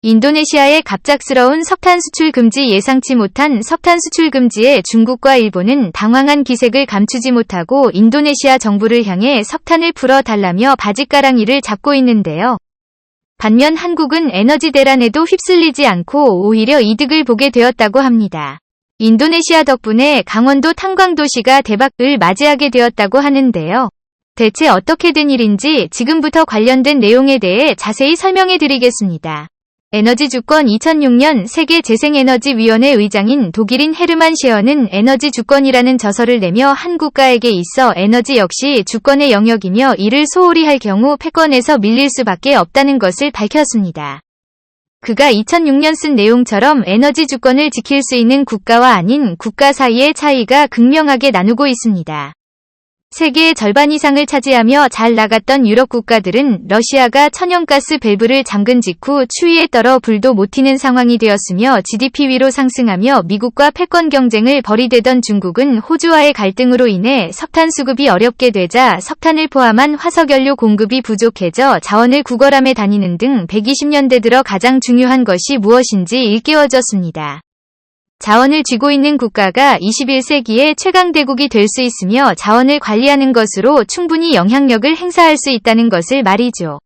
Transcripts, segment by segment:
인도네시아의 갑작스러운 석탄 수출 금지. 예상치 못한 석탄 수출 금지에 중국과 일본은 당황한 기색을 감추지 못하고 인도네시아 정부를 향해 석탄을 풀어달라며 바짓가랑이를 잡고 있는데요. 반면 한국은 에너지 대란에도 휩쓸리지 않고 오히려 이득을 보게 되었다고 합니다. 인도네시아 덕분에 강원도 탄광도시가 대박을 맞이하게 되었다고 하는데요. 대체 어떻게 된 일인지 지금부터 관련된 내용에 대해 자세히 설명해 드리겠습니다. 에너지 주권. 2006년 세계재생에너지위원회 의장인 독일인 헤르만 셰어는 에너지 주권이라는 저서를 내며 한 국가에게 있어 에너지 역시 주권의 영역이며 이를 소홀히 할 경우 패권에서 밀릴 수밖에 없다는 것을 밝혔습니다. 그가 2006년 쓴 내용처럼 에너지 주권을 지킬 수 있는 국가와 아닌 국가 사이의 차이가 극명하게 나누고 있습니다. 세계의 절반 이상을 차지하며 잘 나갔던 유럽 국가들은 러시아가 천연가스 밸브를 잠근 직후 추위에 떨어 불도 못 튀는 상황이 되었으며 GDP 위로 상승하며 미국과 패권 경쟁을 벌이대던 중국은 호주와의 갈등으로 인해 석탄 수급이 어렵게 되자 석탄을 포함한 화석연료 공급이 부족해져 자원을 구걸하며 다니는 등 120년대 들어 가장 중요한 것이 무엇인지 일깨워졌습니다. 자원을 쥐고 있는 국가가 21세기의 최강대국이 될 수 있으며 자원을 관리하는 것으로 충분히 영향력을 행사할 수 있다는 것을 말이죠.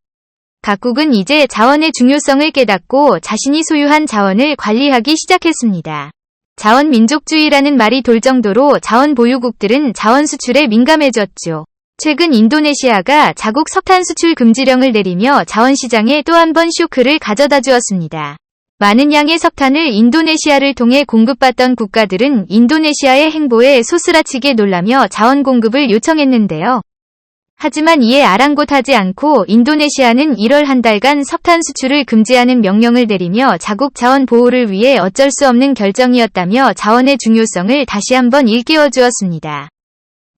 각국은 이제 자원의 중요성을 깨닫고 자신이 소유한 자원을 관리하기 시작했습니다. 자원민족주의라는 말이 돌 정도로 자원 보유국들은 자원 수출에 민감해졌죠. 최근 인도네시아가 자국 석탄 수출 금지령을 내리며 자원시장에 또 한 번 쇼크를 가져다 주었습니다. 많은 양의 석탄을 인도네시아를 통해 공급받던 국가들은 인도네시아의 행보에 소스라치게 놀라며 자원 공급을 요청했는데요. 하지만 이에 아랑곳하지 않고 인도네시아는 1월 한 달간 석탄 수출을 금지하는 명령을 내리며 자국 자원 보호를 위해 어쩔 수 없는 결정이었다며 자원의 중요성을 다시 한번 일깨워 주었습니다.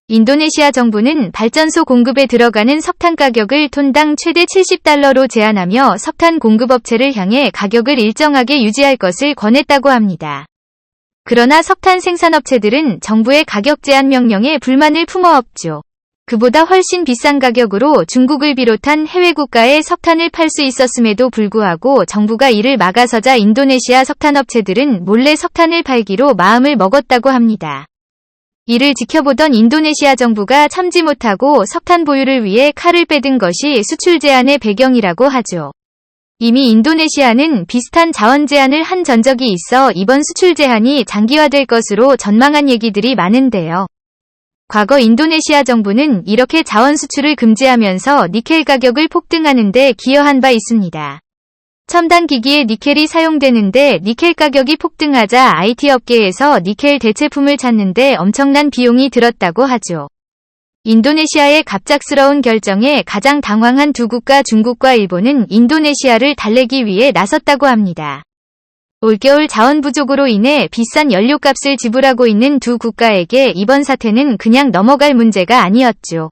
인도네시아 정부는 발전소 공급에 들어가는 석탄 가격을 톤당 최대 70달러로 제한하며 석탄 공급업체를 향해 가격을 일정하게 유지할 것을 권했다고 합니다. 그러나 석탄 생산업체들은 정부의 가격 제한 명령에 불만을 품어왔죠. 그보다 훨씬 비싼 가격으로 중국을 비롯한 해외 국가에 석탄을 팔 수 있었음에도 불구하고 정부가 이를 막아서자 인도네시아 석탄업체들은 몰래 석탄을 팔기로 마음을 먹었다고 합니다. 이를 지켜보던 인도네시아 정부가 참지 못하고 석탄 보유를 위해 칼을 빼든 것이 수출 제한의 배경이라고 하죠. 이미 인도네시아는 비슷한 자원 제한을 한 전적이 있어 이번 수출 제한이 장기화될 것으로 전망한 얘기들이 많은데요. 과거 인도네시아 정부는 이렇게 자원 수출을 금지하면서 니켈 가격을 폭등하는 데 기여한 바 있습니다. 첨단 기기에 니켈이 사용되는데 니켈 가격이 폭등하자 IT 업계에서 니켈 대체품을 찾는데 엄청난 비용이 들었다고 하죠. 인도네시아의 갑작스러운 결정에 가장 당황한 두 국가 중국과 일본은 인도네시아를 달래기 위해 나섰다고 합니다. 올겨울 자원 부족으로 인해 비싼 연료값을 지불하고 있는 두 국가에게 이번 사태는 그냥 넘어갈 문제가 아니었죠.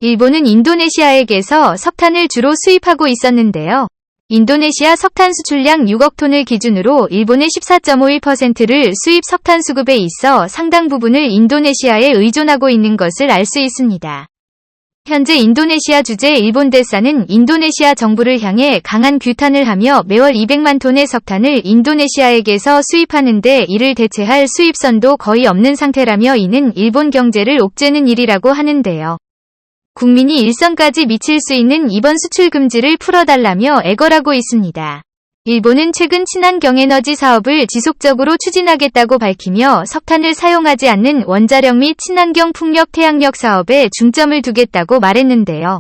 일본은 인도네시아에게서 석탄을 주로 수입하고 있었는데요. 인도네시아 석탄 수출량 6억 톤을 기준으로 일본의 14.51%를 수입 석탄 수급에 있어 상당 부분을 인도네시아에 의존하고 있는 것을 알 수 있습니다. 현재 인도네시아 주재 일본 대사는 인도네시아 정부를 향해 강한 규탄을 하며 매월 200만 톤의 석탄을 인도네시아에게서 수입하는데 이를 대체할 수입선도 거의 없는 상태라며 이는 일본 경제를 옥죄는 일이라고 하는데요. 국민이 일선까지 미칠 수 있는 이번 수출 금지를 풀어달라며 애걸하고 있습니다. 일본은 최근 친환경 에너지 사업을 지속적으로 추진하겠다고 밝히며 석탄을 사용하지 않는 원자력 및 친환경 풍력 태양력 사업에 중점을 두겠다고 말했는데요.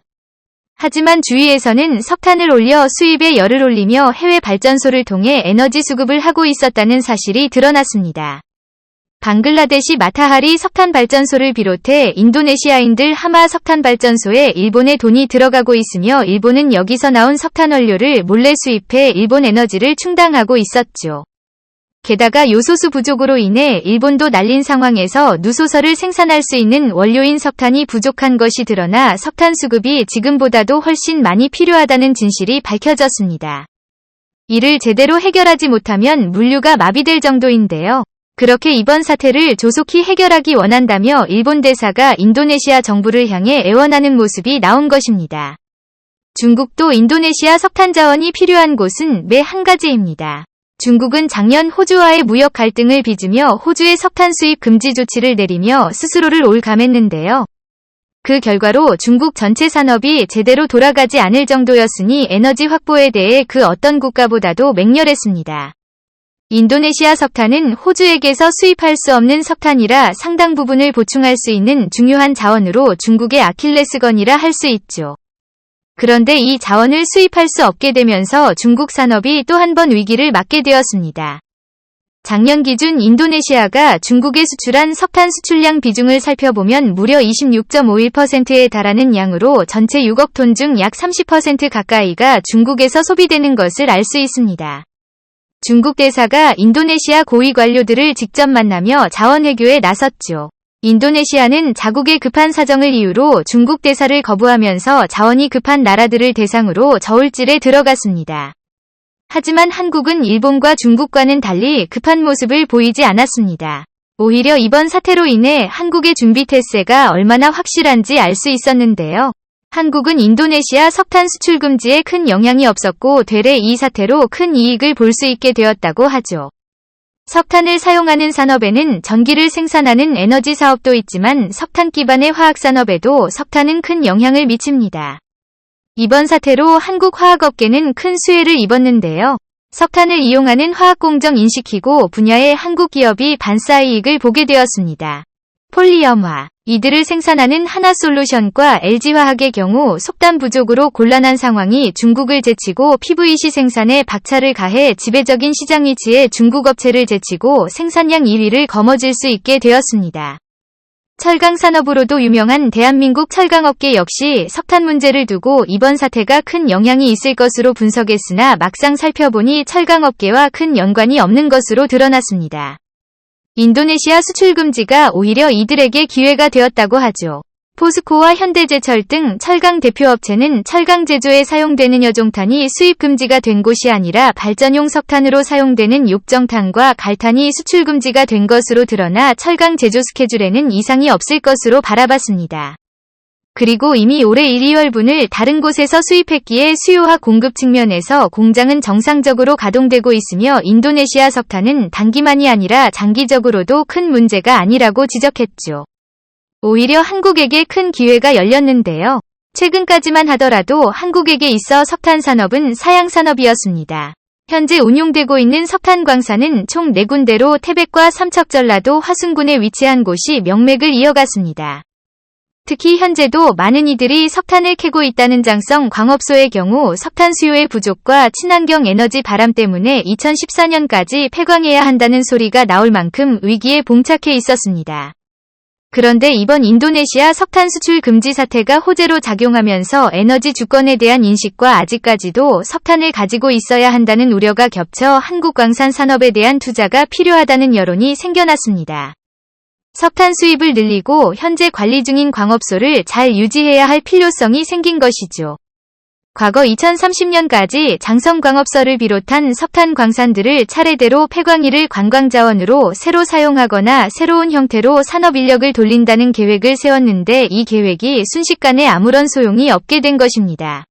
하지만 주위에서는 석탄을 올려 수입에 열을 올리며 해외 발전소를 통해 에너지 수급을 하고 있었다는 사실이 드러났습니다. 방글라데시 마타하리 석탄 발전소를 비롯해 인도네시아인들 하마 석탄 발전소에 일본의 돈이 들어가고 있으며 일본은 여기서 나온 석탄 원료를 몰래 수입해 일본 에너지를 충당하고 있었죠. 게다가 요소수 부족으로 인해 일본도 날린 상황에서 누소설을 생산할 수 있는 원료인 석탄이 부족한 것이 드러나 석탄 수급이 지금보다도 훨씬 많이 필요하다는 진실이 밝혀졌습니다. 이를 제대로 해결하지 못하면 물류가 마비될 정도인데요. 그렇게 이번 사태를 조속히 해결하기 원한다며 일본 대사가 인도네시아 정부를 향해 애원하는 모습이 나온 것입니다. 중국도 인도네시아 석탄 자원이 필요한 곳은 매 한 가지입니다. 중국은 작년 호주와의 무역 갈등을 빚으며 호주의 석탄 수입 금지 조치를 내리며 스스로를 올감했는데요. 그 결과로 중국 전체 산업이 제대로 돌아가지 않을 정도였으니 에너지 확보에 대해 그 어떤 국가보다도 맹렬했습니다. 인도네시아 석탄은 호주에게서 수입할 수 없는 석탄이라 상당 부분을 보충할 수 있는 중요한 자원으로 중국의 아킬레스건이라 할 수 있죠. 그런데 이 자원을 수입할 수 없게 되면서 중국 산업이 또 한 번 위기를 맞게 되었습니다. 작년 기준 인도네시아가 중국에 수출한 석탄 수출량 비중을 살펴보면 무려 26.51%에 달하는 양으로 전체 6억 톤 중 약 30% 가까이가 중국에서 소비되는 것을 알 수 있습니다. 중국 대사가 인도네시아 고위 관료들을 직접 만나며 자원 외교에 나섰죠. 인도네시아는 자국의 급한 사정을 이유로 중국 대사를 거부하면서 자원이 급한 나라들을 대상으로 저울질에 들어갔습니다. 하지만 한국은 일본과 중국과는 달리 급한 모습을 보이지 않았습니다. 오히려 이번 사태로 인해 한국의 준비 태세가 얼마나 확실한지 알 수 있었는데요. 한국은 인도네시아 석탄 수출 금지에 큰 영향이 없었고 되레 이 사태로 큰 이익을 볼 수 있게 되었다고 하죠. 석탄을 사용하는 산업에는 전기를 생산하는 에너지 사업도 있지만 석탄 기반의 화학산업에도 석탄은 큰 영향을 미칩니다. 이번 사태로 한국 화학업계는 큰 수혜를 입었는데요. 석탄을 이용하는 화학공정 인식키고 분야의 한국 기업이 반사 이익을 보게 되었습니다. 폴리엄화, 이들을 생산하는 하나솔루션과 LG화학의 경우 속단 부족으로 곤란한 상황이 중국을 제치고 PVC 생산에 박차를 가해 지배적인 시장 위치에 중국 업체를 제치고 생산량 1위를 거머쥘 수 있게 되었습니다. 철강 산업으로도 유명한 대한민국 철강업계 역시 석탄 문제를 두고 이번 사태가 큰 영향이 있을 것으로 분석했으나 막상 살펴보니 철강업계와 큰 연관이 없는 것으로 드러났습니다. 인도네시아 수출 금지가 오히려 이들에게 기회가 되었다고 하죠. 포스코와 현대제철 등 철강 대표업체는 철강 제조에 사용되는 여종탄이 수입 금지가 된 곳이 아니라 발전용 석탄으로 사용되는 욕정탄과 갈탄이 수출 금지가 된 것으로 드러나 철강 제조 스케줄에는 이상이 없을 것으로 바라봤습니다. 그리고 이미 올해 1, 2월분을 다른 곳에서 수입했기에 수요와 공급 측면에서 공장은 정상적으로 가동되고 있으며 인도네시아 석탄은 단기만이 아니라 장기적으로도 큰 문제가 아니라고 지적했죠. 오히려 한국에게 큰 기회가 열렸는데요. 최근까지만 하더라도 한국에게 있어 석탄 산업은 사양 산업이었습니다. 현재 운용되고 있는 석탄 광산은 총 4군데로 태백과 삼척전라도 화순군에 위치한 곳이 명맥을 이어갔습니다. 특히 현재도 많은 이들이 석탄을 캐고 있다는 장성 광업소의 경우 석탄 수요의 부족과 친환경 에너지 바람 때문에 2014년까지 폐광해야 한다는 소리가 나올 만큼 위기에 봉착해 있었습니다. 그런데 이번 인도네시아 석탄 수출 금지 사태가 호재로 작용하면서 에너지 주권에 대한 인식과 아직까지도 석탄을 가지고 있어야 한다는 우려가 겹쳐 한국 광산 산업에 대한 투자가 필요하다는 여론이 생겨났습니다. 석탄 수입을 늘리고 현재 관리 중인 광업소를 잘 유지해야 할 필요성이 생긴 것이죠. 과거 2030년까지 장성광업소를 비롯한 석탄 광산들을 차례대로 폐광일을 관광자원으로 새로 사용하거나 새로운 형태로 산업인력을 돌린다는 계획을 세웠는데 이 계획이 순식간에 아무런 소용이 없게 된 것입니다.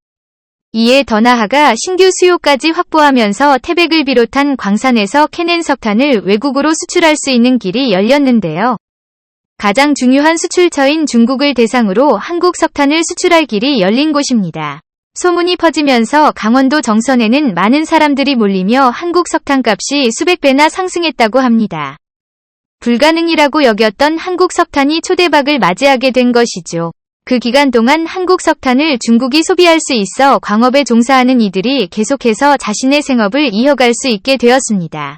이에 더 나아가 신규 수요까지 확보하면서 태백을 비롯한 광산에서 캐낸 석탄을 외국으로 수출할 수 있는 길이 열렸는데요. 가장 중요한 수출처인 중국을 대상으로 한국 석탄을 수출할 길이 열린 곳입니다. 소문이 퍼지면서 강원도 정선에는 많은 사람들이 몰리며 한국 석탄값이 수백 배나 상승했다고 합니다. 불가능이라고 여겼던 한국 석탄이 초대박을 맞이하게 된 것이죠. 그 기간 동안 한국 석탄을 중국이 소비할 수 있어 광업에 종사하는 이들이 계속해서 자신의 생업을 이어갈 수 있게 되었습니다.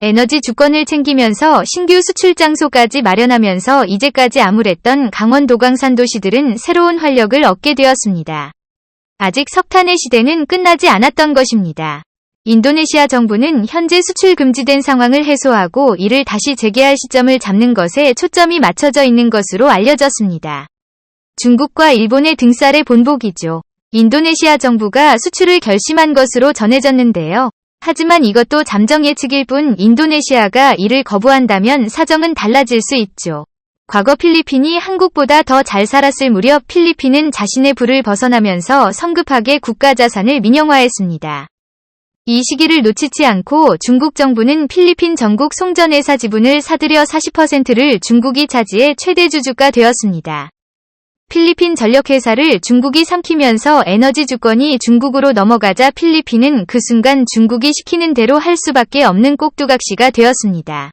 에너지 주권을 챙기면서 신규 수출 장소까지 마련하면서 이제까지 암울했던 강원도 광산 도시들은 새로운 활력을 얻게 되었습니다. 아직 석탄의 시대는 끝나지 않았던 것입니다. 인도네시아 정부는 현재 수출 금지된 상황을 해소하고 이를 다시 재개할 시점을 잡는 것에 초점이 맞춰져 있는 것으로 알려졌습니다. 중국과 일본의 등살의 본보기죠. 인도네시아 정부가 수출을 결심한 것으로 전해졌는데요. 하지만 이것도 잠정 예측일 뿐 인도네시아가 이를 거부한다면 사정은 달라질 수 있죠. 과거 필리핀이 한국보다 더 잘 살았을 무렵 필리핀은 자신의 부를 벗어나면서 성급하게 국가 자산을 민영화했습니다. 이 시기를 놓치지 않고 중국 정부는 필리핀 전국 송전회사 지분을 사들여 40%를 중국이 차지해 최대 주주가 되었습니다. 필리핀 전력회사를 중국이 삼키면서 에너지 주권이 중국으로 넘어가자 필리핀은 그 순간 중국이 시키는 대로 할 수밖에 없는 꼭두각시가 되었습니다.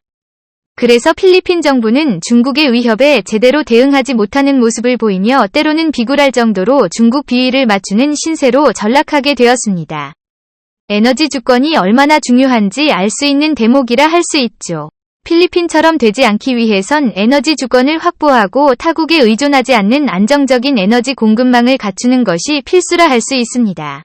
그래서 필리핀 정부는 중국의 위협에 제대로 대응하지 못하는 모습을 보이며 때로는 비굴할 정도로 중국 비위를 맞추는 신세로 전락하게 되었습니다. 에너지 주권이 얼마나 중요한지 알 수 있는 대목이라 할 수 있죠. 필리핀처럼 되지 않기 위해선 에너지 주권을 확보하고 타국에 의존하지 않는 안정적인 에너지 공급망을 갖추는 것이 필수라 할 수 있습니다.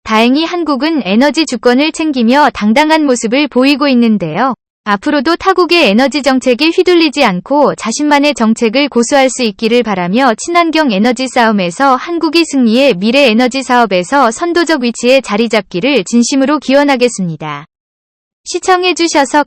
다행히 한국은 에너지 주권을 챙기며 당당한 모습을 보이고 있는데요. 앞으로도 타국의 에너지 정책에 휘둘리지 않고 자신만의 정책을 고수할 수 있기를 바라며 친환경 에너지 싸움에서 한국이 승리해 미래 에너지 사업에서 선도적 위치에 자리 잡기를 진심으로 기원하겠습니다. 시청해주셔서